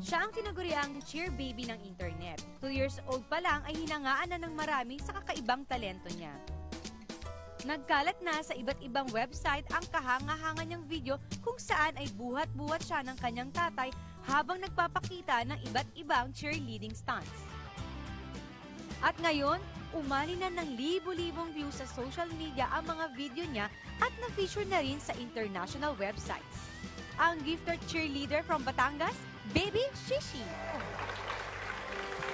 Siya ang tinaguriang cheer baby ng internet. 2 years old pa lang ay hinangaan na ng marami sa kakaibang talento niya. Nagkalat na sa iba't ibang website ang kahanga-hanga niyang video kung saan ay buhat-buhat siya ng kanyang tatay habang nagpapakita ng iba't ibang cheerleading stunts. At ngayon, umani na ng libo-libong views sa social media ang mga video niya at na-feature na rin sa international websites. Ang gifted cheerleader from Batangas, Baby Shishi.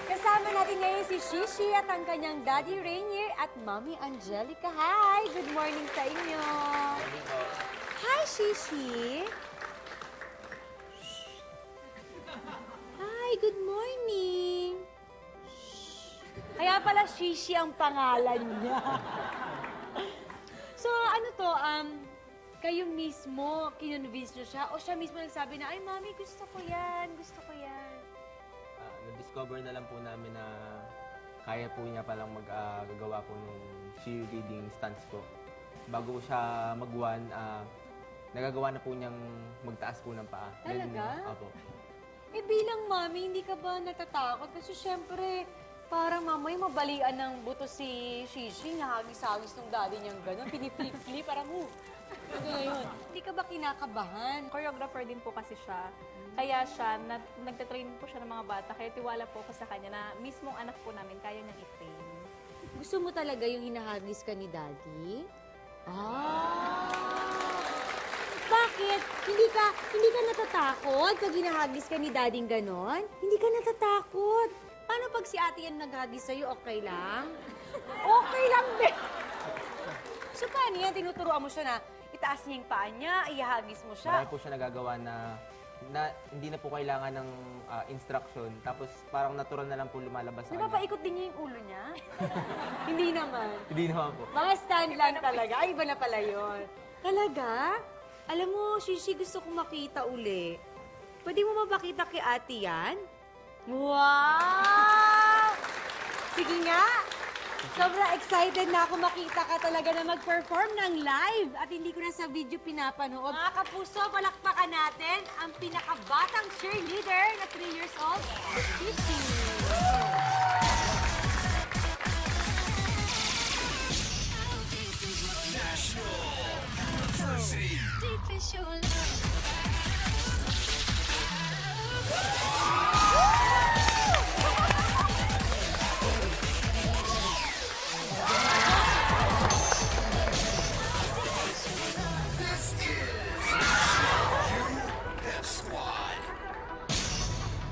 Kasama natin ngayon si Shishi at ang kanyang Daddy Rainier at Mommy Angelica. Hi! Good morning sa inyo! Hi, Shishi! Hi, good morning! Kaya pala Shishi ang pangalan niya. So, ano to, kayo mismo, kinonvince nyo siya? O siya mismo nagsabi na, ay, Mami, gusto ko yan, gusto ko yan. Na-discover na lang po namin na kaya po niya palang magagawa po ng cheerleading stunts po. Bago siya mag-one, nagagawa na po niyang magtaas po ng paa. Talaga? Opo. Eh, bilang Mami, hindi ka ba natatakot? Kasi syempre, parang mamay mabalian ng buto si Shishi, nahagis-hagis ng daddy niyang gano'n, piniflip-flip, parang, ngayon. Hindi ka ba kinakabahan? Choreographer din po kasi siya. Kaya siya, nagtatrain po siya ng mga bata. Kaya tiwala po ako sa kanya na mismong anak po namin, kaya niyang i-train. Gusto mo talaga yung hinahagis ka ni Daddy? Ah! Bakit? Hindi ka natatakot pag hinahagis ka ni Daddy ganon? Hindi ka natatakot? Paano pag si ate yan naghagis sa'yo, okay lang? Okay lang din! So paano yan? Tinuturuan mo siya na itaas niya yung paa niya, ihagis mo siya. Marami po siya nagagawa na hindi na po kailangan ng instruction. Tapos parang natural na lang po lumalabas sa kanya. Napapaikot din niya yung ulo niya? Hindi naman. Hindi naman po. Mga stand lang talaga. Ay, iba na pala yun. Talaga? Alam mo, Shishi, gusto kong makita uli. Pwede mo mapakita kay ate yan? Wow! Sige nga. Sobrang excited na ako makita ka talaga na mag-perform ng live at hindi ko na sa video pinapanood. Mga kapuso, palakpakan natin ang pinakabatang cheerleader na 3 years old, Shishi. Deep is your love.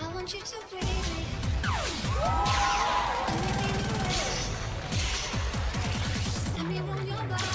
I want you to breathe me. Let me roll your body.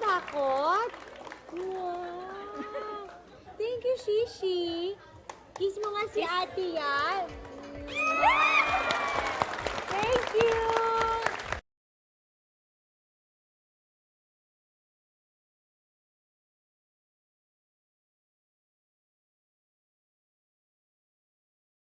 Takot? Wow! Thank you, Shishi. Kiss mo nga si ate yan. Thank you!